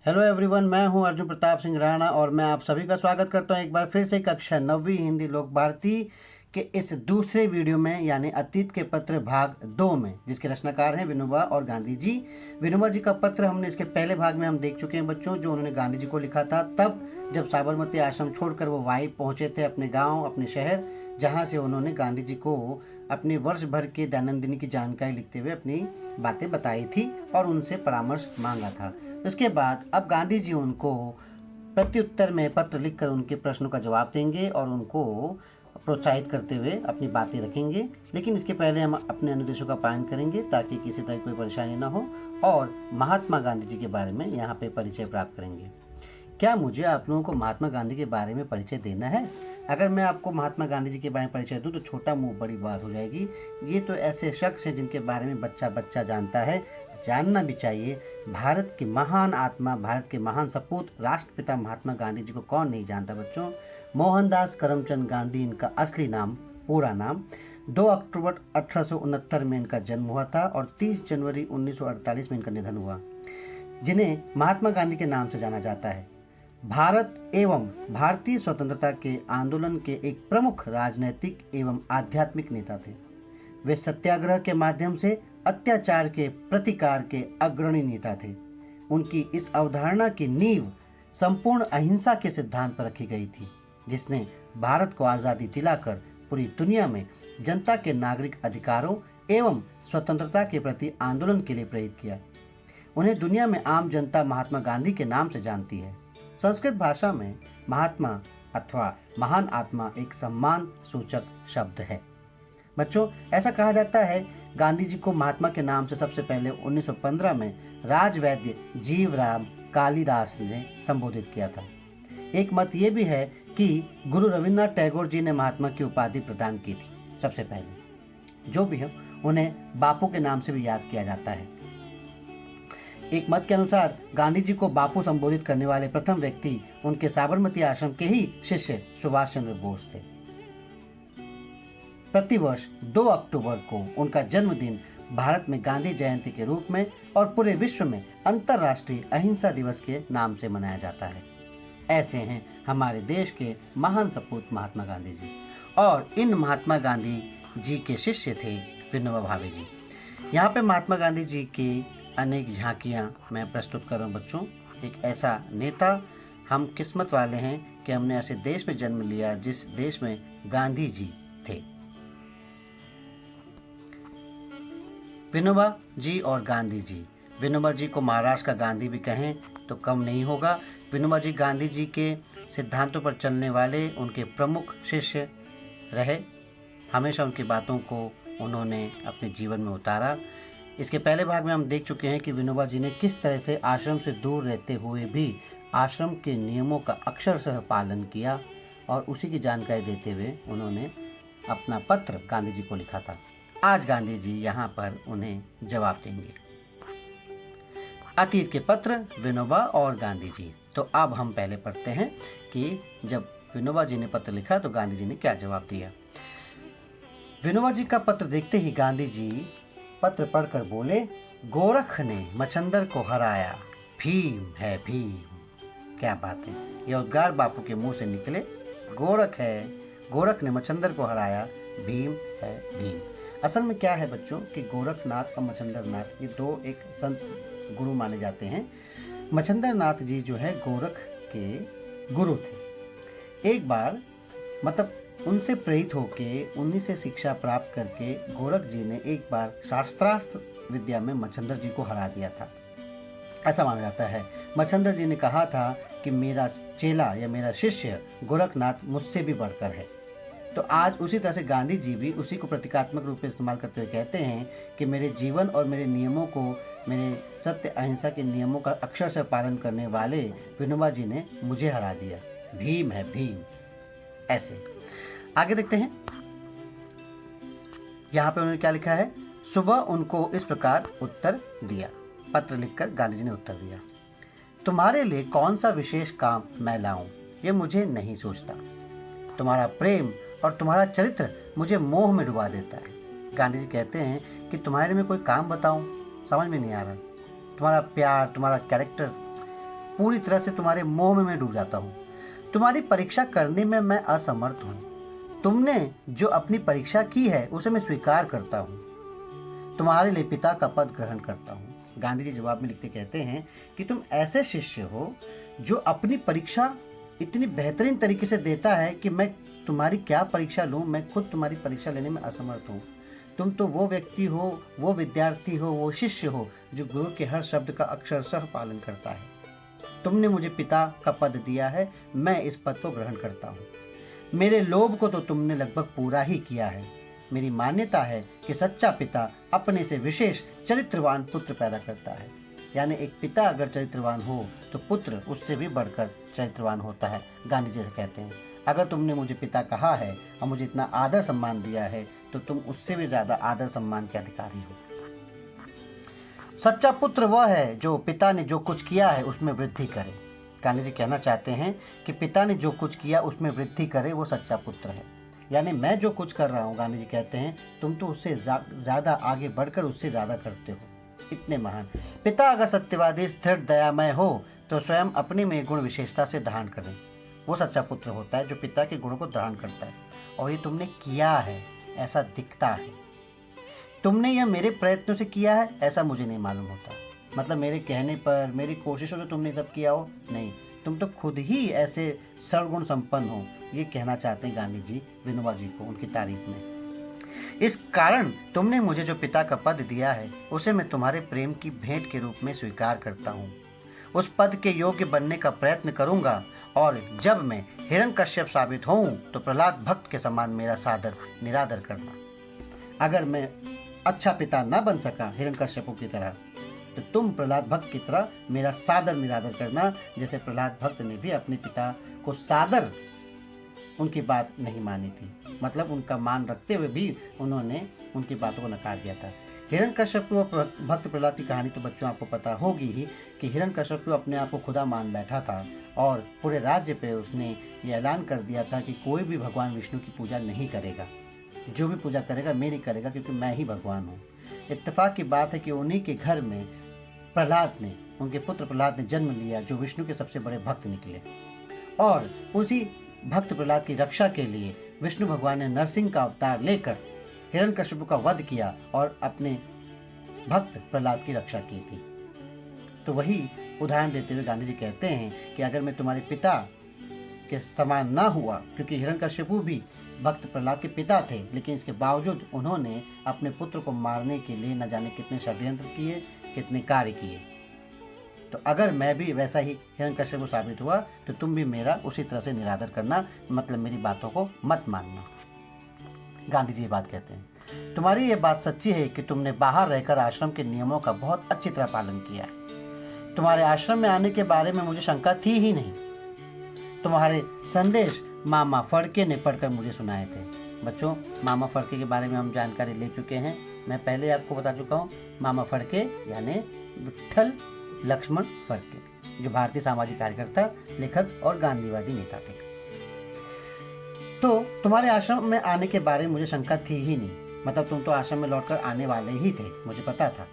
Hello everyone, मैं हूं अर्जुन प्रताप सिंह राणा और मैं आप सभी का स्वागत करता हूं एक बार फिर से कक्षा 9वीं हिंदी लोक भारती के इस दूसरे वीडियो में, यानी अतीत के पत्र भाग 2 में, जिसके रचनाकार हैं विनोबा और गांधी जी। विनोबा जी का पत्र हमने इसके पहले भाग में हम देख चुके हैं बच्चों, जो उन्होंने गांधी जी को लिखा था तब जब साबरमती आश्रम छोड़कर वो वाई पहुंचे थे अपने गाँव, अपने शहर, जहाँ से उन्होंने गांधी जी को अपने वर्ष भर के दैनंदिनी की जानकारी लिखते हुए अपनी बातें बताई थी और उनसे परामर्श मांगा था। उसके बाद अब गांधी जी उनको प्रत्युत्तर में पत्र लिखकर उनके प्रश्नों का जवाब देंगे और उनको प्रोत्साहित करते हुए अपनी बातें रखेंगे। लेकिन इसके पहले हम अपने अनुदेशों का पालन करेंगे ताकि किसी तरह कोई परेशानी ना हो, और महात्मा गांधी जी के बारे में यहाँ पे परिचय प्राप्त करेंगे। क्या मुझे आप लोगों को महात्मा गांधी के बारे में परिचय देना है? अगर मैं आपको महात्मा गांधी जी के बारे में परिचय दूं तो छोटा मुंह बड़ी बात हो जाएगी। ये तो ऐसे शख्स हैं जिनके बारे में बच्चा बच्चा जानता है, जानना भी चाहिए। भारत के महान आत्मा, भारत के महान सपूत राष्ट्रपिता महात्मा गांधी जी को कौन नहीं जानता बच्चों। मोहनदास करमचंद गांधी इनका असली नाम, पूरा नाम। 2 अक्टूबर 1869 में इनका जन्म हुआ था और 30 जनवरी 1948 में इनका निधन हुआ। जिन्हें महात्मा गांधी के नाम से जाना जाता है, भारत एवं भारतीय स्वतंत्रता के आंदोलन के एक प्रमुख राजनैतिक एवं आध्यात्मिक नेता थे। वे सत्याग्रह के माध्यम से अत्याचार के प्रतिकार के अग्रणी नेता थे। उनकी इस अवधारणा की नींव संपूर्ण अहिंसा के सिद्धांत पर रखी गई थी, जिसने भारत को आज़ादी दिलाकर पूरी दुनिया में जनता के नागरिक अधिकारों एवं स्वतंत्रता के प्रति आंदोलन के लिए प्रेरित किया। उन्हें दुनिया में आम जनता महात्मा गांधी के नाम से जानती है। संस्कृत भाषा में महात्मा अथवा महान आत्मा एक सम्मान सूचक शब्द है बच्चों। ऐसा कहा जाता है गांधी जी को महात्मा के नाम से सबसे पहले 1915 में राजवैद्य जीवराम कालिदास ने संबोधित किया था। एक मत ये भी है कि गुरु रविन्द्रनाथ टैगोर जी ने महात्मा की उपाधि प्रदान की थी सबसे पहले। जो भी है, उन्हें बापू के नाम से भी याद किया जाता है। एक मत के अनुसार गांधी जी को बापू संबोधित करने वाले प्रथम व्यक्ति उनके साबरमती आश्रम के ही शिष्य सुभाष चंद्र बोस थे। प्रतिवर्ष 2 अक्टूबर को उनका जन्मदिन भारत में गांधी जयंती के रूप में और पूरे विश्व में अंतर्राष्ट्रीय अहिंसा दिवस के नाम से मनाया जाता है। ऐसे हैं हमारे देश के महान सपूत महात्मा गांधी जी, और इन महात्मा गांधी जी के शिष्य थे विनोबा भावे जी। यहाँ पे महात्मा गांधी जी की अनेक झांकियाँ मैं प्रस्तुत कर रहा हूँ बच्चों। एक ऐसा नेता, हम किस्मत वाले हैं कि हमने ऐसे देश में जन्म लिया जिस देश में गांधी जी थे। विनोबा जी और गांधी जी। विनोबा जी को महाराष्ट्र का गांधी भी कहें तो कम नहीं होगा। विनोबा जी गांधी जी के सिद्धांतों पर चलने वाले उनके प्रमुख शिष्य रहे। हमेशा उनकी बातों को उन्होंने अपने जीवन में उतारा। इसके पहले भाग में हम देख चुके हैं कि विनोबा जी ने किस तरह से आश्रम से दूर रहते हुए भी आश्रम के नियमों का अक्षरशः पालन किया, और उसी की जानकारी देते हुए उन्होंने अपना पत्र गांधी जी को लिखा था। आज गांधी जी यहाँ पर उन्हें जवाब देंगे। अतीत के पत्र, विनोबा और गांधी जी। तो अब हम पहले पढ़ते हैं कि जब विनोबा जी ने पत्र लिखा तो गांधी जी ने क्या जवाब दिया। विनोबा जी का पत्र देखते ही गांधी जी पत्र पढ़कर बोले, गोरख ने मच्छंदर को हराया, भीम है भीम। क्या बात है, यह उद्गार बापू के मुंह से निकले। गोरख है, गोरख ने मच्छंदर को हराया, भीम है भीम। असल में क्या है बच्चों कि गोरखनाथ और मच्छंदर नाथ, ये दो एक संत गुरु माने जाते हैं। मच्छंदर नाथ जी जो है गोरख के गुरु थे। एक बार मतलब उनसे प्रेरित होके, उन्हीं से शिक्षा प्राप्त करके गोरख जी ने एक बार शास्त्रार्थ विद्या में मच्छंदर जी को हरा दिया था, ऐसा माना जाता है। मच्छंदर जी ने कहा था कि मेरा चेला या मेरा शिष्य गोरखनाथ मुझसे भी बढ़कर है। तो आज उसी तरह से गांधी जी भी उसी को प्रतीकात्मक रूप में इस्तेमाल करते हुए कहते हैं कि मेरे जीवन और मेरे नियमों को, मेरे सत्य अहिंसा के नियमों का अक्षर से पालन करने वाले विनोबा जी ने मुझे हरा दिया, भीम है भीम। ऐसे आगे देखते हैं, यहाँ पे उन्होंने क्या लिखा है। सुबह उनको इस प्रकार उत्तर दिया, पत्र लिखकर गांधी जी ने उत्तर दिया, तुम्हारे लिए कौन सा विशेष काम मैं लाऊं ये मुझे नहीं सोचता। तुम्हारा प्रेम और तुम्हारा चरित्र मुझे मोह में डुबा देता है। गांधी जी कहते हैं कि तुम्हारे लिए मैं कोई काम बताऊं, समझ में नहीं आ रहा। तुम्हारा प्यार, तुम्हारा कैरेक्टर पूरी तरह से तुम्हारे मोह में मैं डूब जाता हूँ। तुम्हारी परीक्षा करने में मैं असमर्थ हूँ। तुमने जो अपनी परीक्षा की है उसे मैं स्वीकार करता हूँ। तुम्हारे लिए पिता का पद ग्रहण करता हूँ। गांधी जी जवाब में लिखते कहते हैं कि तुम ऐसे शिष्य हो जो अपनी परीक्षा इतनी बेहतरीन तरीके से देता है कि मैं तुम्हारी क्या परीक्षा लूँ, मैं खुद तुम्हारी परीक्षा लेने में असमर्थ हूँ। तुम तो वो व्यक्ति हो, वो विद्यार्थी हो, वो शिष्य हो जो गुरु के हर शब्द का अक्षरशः पालन करता है। तुमने मुझे पिता का पद दिया है, मैं इस पद को ग्रहण करता हूँ। मेरे लोभ को तो तुमने लगभग पूरा ही किया है। मेरी मान्यता है कि सच्चा पिता अपने से विशेष चरित्रवान पुत्र पैदा करता है। यानी एक पिता अगर चरित्रवान हो तो पुत्र उससे भी बढ़कर चरित्रवान होता है। गांधी जी कहते हैं अगर तुमने मुझे पिता कहा है और मुझे इतना आदर सम्मान दिया है तो तुम उससे भी ज्यादा आदर सम्मान के अधिकारी हो। सच्चा पुत्र वह है जो पिता ने जो कुछ किया है उसमें वृद्धि करे। गांधी जी कहना चाहते हैं कि पिता ने जो कुछ किया उसमें वृद्धि करे, वो सच्चा पुत्र है। यानी मैं जो कुछ कर रहा हूँ, गांधी जी कहते हैं तुम तो उससे ज़्यादा आगे बढ़कर उससे ज़्यादा करते हो, इतने महान। पिता अगर सत्यवादी, स्थिर, दयामय हो तो स्वयं अपने में गुण विशेषता से धारण करें। वो सच्चा पुत्र होता है जो पिता के गुणों को धारण करता है। और ये तुमने किया है, ऐसा दिखता है। तुमने यह मेरे प्रयत्नों से किया है ऐसा मुझे नहीं मालूम होता। मतलब मेरे कहने पर, मेरी कोशिशों से तुमने सब किया हो, नहीं, तुम तो खुद ही ऐसे सर्वगुण संपन्न हो। ये कहना चाहते हैं गांधी जी विनोबा जी को उनकी तारीफ में। इस कारण तुमने मुझे जो पिता का पद दिया है उसे मैं तुम्हारे प्रेम की भेंट के रूप में स्वीकार करता हूँ। उस पद के योग्य बनने का प्रयत्न करूंगा और जब मैं हिरण्यकश्यप साबित होऊं तो प्रहलाद भक्त के समान मेरा सादर निरादर करना। अगर मैं अच्छा पिता ना बन सका हिरण्यकश्यपों की तरह तो तुम प्रहलाद भक्त की तरह मेरा सादर निरादर करना, जैसे प्रहलाद भक्त ने भी अपने पिता को सादर उनकी बात नहीं मानी थी। मतलब उनका मान रखते हुए भी उन्होंने उनकी बातों को नकार दिया था। हिरण्यकश्यप भक्त प्रहलाद की कहानी तो बच्चों आपको पता होगी ही कि हिरण्यकश्यप अपने आप को खुदा मान बैठा था और पूरे राज्य पे उसने ये ऐलान कर दिया था कि कोई भी भगवान विष्णु की पूजा नहीं करेगा, जो भी पूजा करेगा मेरी करेगा क्योंकि मैं ही भगवान हूँ। इत्तेफाक की बात है कि उन्हीं के घर में प्रहलाद ने, उनके पुत्र प्रहलाद ने जन्म लिया जो विष्णु के सबसे बड़े भक्त निकले। और उसी भक्त प्रहलाद की रक्षा के लिए विष्णु भगवान ने नरसिंह का अवतार लेकर हिरण्यकश्यप का वध किया और अपने भक्त प्रहलाद की रक्षा की थी। तो वही उदाहरण देते हुए गांधी जी कहते हैं कि अगर मैं तुम्हारे पिता के समान ना हुआ, क्योंकि हिरण्यकश्यप भी भक्त प्रहलाद के पिता थे, लेकिन इसके बावजूद उन्होंने अपने पुत्र को मारने के लिए न जाने कितने षड्यंत्र किए, कितने कार्य किए। तो अगर मैं भी वैसा ही हिरण्यकश्यप साबित हुआ तो तुम भी मेरा उसी तरह से निरादर करना, मतलब मेरी बातों को मत मानना। गांधी जी ये बात कहते हैं तुम्हारी ये बात सच्ची है कि तुमने बाहर रहकर आश्रम के नियमों का बहुत अच्छी तरह पालन किया है। तुम्हारे आश्रम में आने के बारे में मुझे शंका थी ही नहीं। तुम्हारे संदेश मामा फड़के ने पढ़कर मुझे सुनाए थे। बच्चों, मामा फड़के के बारे में हम जानकारी ले चुके हैं। मैं पहले आपको बता चुका हूँ। मामा फड़के यानी विट्ठल लक्ष्मण फड़के, जो भारतीय सामाजिक कार्यकर्ता, लेखक और गांधीवादी नेता थे। तो तुम्हारे आश्रम में आने के बारे में मुझे शंका थी ही नहीं। मतलब तुम तो आश्रम में लौटकर आने वाले ही थे, मुझे पता था।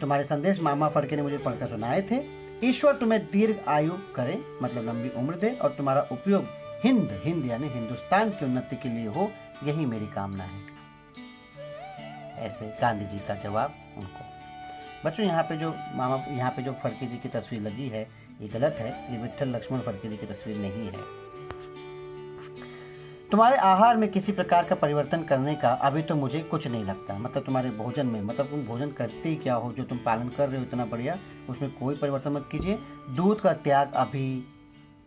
तुम्हारे संदेश मामा फड़के ने मुझे पढ़कर सुनाए थे। ईश्वर तुम्हें दीर्घ आयु करे, मतलब लंबी उम्र दे, और तुम्हारा उपयोग हिंद यानी हिंदुस्तान की उन्नति के लिए हो, यही मेरी कामना है। ऐसे गांधी जी का जवाब उनको। बच्चों, यहाँ पे जो फड़के जी की तस्वीर लगी है ये गलत है। ये विट्ठल लक्ष्मण फड़के जी की तस्वीर नहीं है। तुम्हारे आहार में किसी प्रकार का परिवर्तन करने का अभी तो मुझे कुछ नहीं लगता। मतलब तुम्हारे भोजन में, मतलब तुम भोजन करते ही क्या हो, जो तुम पालन कर रहे हो इतना बढ़िया, उसमें कोई परिवर्तन मत कीजिए। दूध का त्याग अभी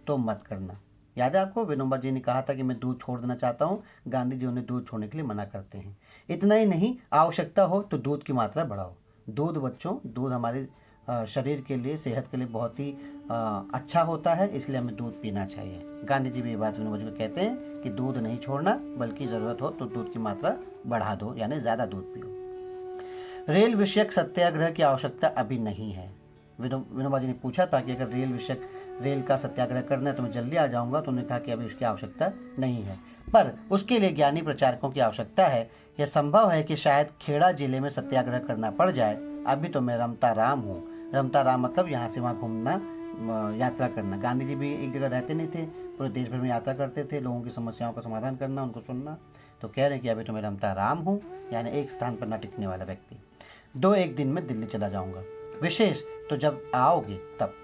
तो मत करना। याद है आपको, विनोबा जी ने कहा था कि मैं दूध छोड़ देना चाहता हूँ। गांधी जी उन्हें दूध छोड़ने के लिए मना करते हैं। इतना ही नहीं, आवश्यकता हो तो दूध की मात्रा बढ़ाओ। दूध बच्चों, दूध हमारे शरीर के लिए, सेहत के लिए बहुत ही अच्छा होता है, इसलिए हमें दूध पीना चाहिए। गांधी जी भी ये बात विनोबा जी को कहते हैं कि दूध नहीं छोड़ना, बल्कि ज़रूरत हो तो दूध की मात्रा बढ़ा दो, यानी ज़्यादा दूध पियो। रेल विषयक सत्याग्रह की आवश्यकता अभी नहीं है। विनोबा जी ने पूछा था कि अगर रेल का सत्याग्रह करना है तो मैं जल्दी आ जाऊंगा, तो उन्होंने कहा कि अभी उसकी आवश्यकता नहीं है, पर उसके लिए ज्ञानी प्रचारकों की आवश्यकता है। यह संभव है कि शायद खेड़ा जिले में सत्याग्रह करना पड़ जाए। अभी तो मैं रमता राम हूँ। रमता राम मतलब यहाँ से वहाँ घूमना, यात्रा करना। गांधी जी भी एक जगह रहते नहीं थे, पूरे देश भर में यात्रा करते थे, लोगों की समस्याओं का समाधान करना, उनको सुनना। तो कह रहे हैं कि अभी तो मैं रमता राम हूँ, यानी एक स्थान पर न टिकने वाला व्यक्ति। 2-1 दिन में दिल्ली चला जाऊँगा, विशेष तो जब आओगे तब।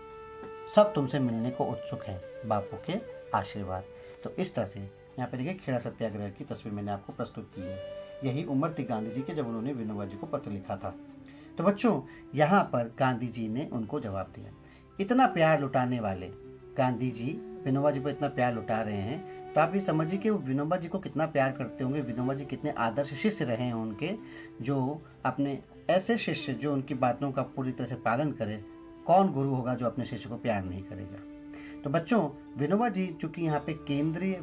सब तुमसे मिलने को उत्सुक है, बापू के आशीर्वाद। तो इस तरह से यहाँ पे देखिए खेड़ा सत्याग्रह की तस्वीर मैंने आपको प्रस्तुत की है। यही उम्र थी गांधी जी की जब उन्होंने विनोबा जी को पत्र लिखा था। तो बच्चों, यहाँ पर गांधी जी ने उनको जवाब दिया। इतना प्यार लुटाने वाले गांधी जी विनोबा जी को इतना प्यार लुटा रहे हैं, तो आप ये समझिए कि वो विनोबा जी को कितना प्यार करते होंगे। विनोबा जी कितने आदर्श शिष्य रहे हैं उनके, जो अपने ऐसे शिष्य जो उनकी बातों का पूरी तरह से पालन करे। कौन गुरु होगा जो अपने शिष्य को प्यार नहीं करेगा। तो बच्चों, विनोबा जी चूँकि यहाँ पे केंद्रीय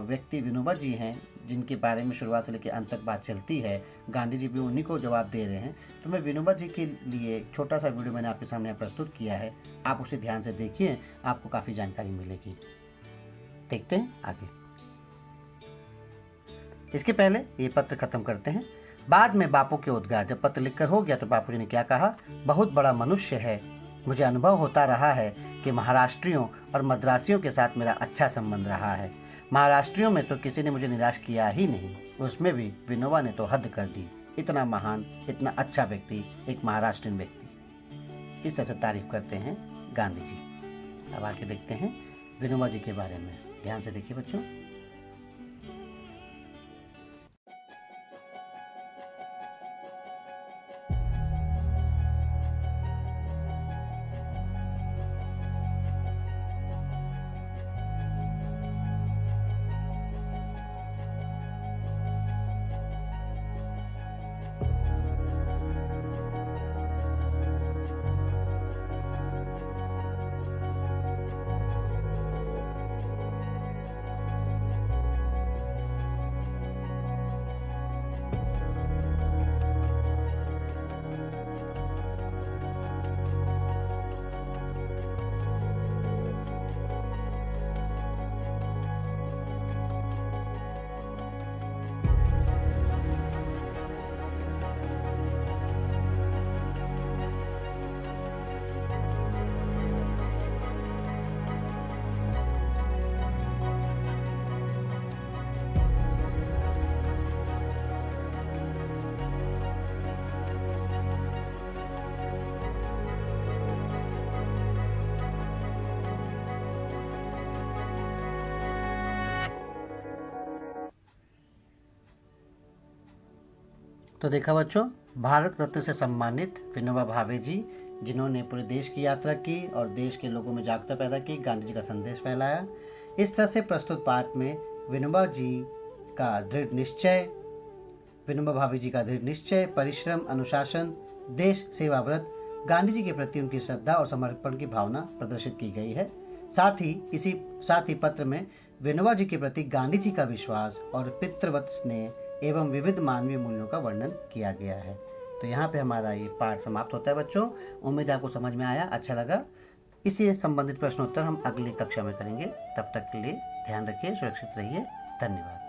व्यक्ति विनोबा जी हैं, जिनके बारे में शुरुआत से लेकर अंत तक बात चलती है, गांधी जी भी उन्हीं को जवाब दे रहे हैं। तो मैं विनोबा जी के लिए एक छोटा सा वीडियो मैंने आपके सामने प्रस्तुत किया है, आप उसे ध्यान से देखिए, आपको काफ़ी जानकारी मिलेगी। देखते हैं आगे। इसके पहले ये पत्र खत्म करते हैं। बाद में बापू के उद्गार। जब पत्र लिखकर हो गया तो बापू जी ने क्या कहा? बहुत बड़ा मनुष्य है। मुझे अनुभव होता रहा है कि महाराष्ट्रियों और मद्रासियों के साथ मेरा अच्छा संबंध रहा है। महाराष्ट्रियों में तो किसी ने मुझे निराश किया ही नहीं, उसमें भी विनोबा ने तो हद कर दी। इतना महान, इतना अच्छा व्यक्ति, एक महाराष्ट्रियन व्यक्ति। इस तरह से तारीफ करते हैं गांधी जी। अब आगे देखते हैं विनोबा जी के बारे में। ध्यान से देखिए बच्चों। तो देखा बच्चों, भारत रत्न से सम्मानित विनोबा भावे जी, जिन्होंने पूरे देश की यात्रा की और देश के लोगों में जागरूकता पैदा की, गांधी जी का संदेश फैलाया। इस तरह से प्रस्तुत पाठ में विनोबा जी का दृढ़ निश्चय, विनोबा भावे जी का दृढ़ निश्चय, परिश्रम, अनुशासन, देश सेवा व्रत, गांधी जी के प्रति उनकी श्रद्धा और समर्पण की भावना प्रदर्शित की गई है। साथ ही पत्र में विनोबा जी के प्रति गांधी जी का विश्वास और पितृवत स्नेह एवं विविध मानवीय मूल्यों का वर्णन किया गया है। तो यहाँ पे हमारा ये पाठ समाप्त होता है बच्चों। उम्मीद है आपको समझ में आया, अच्छा लगा। इसी संबंधित प्रश्नोत्तर हम अगली कक्षा में करेंगे। तब तक के लिए ध्यान रखिए, सुरक्षित रहिए। धन्यवाद।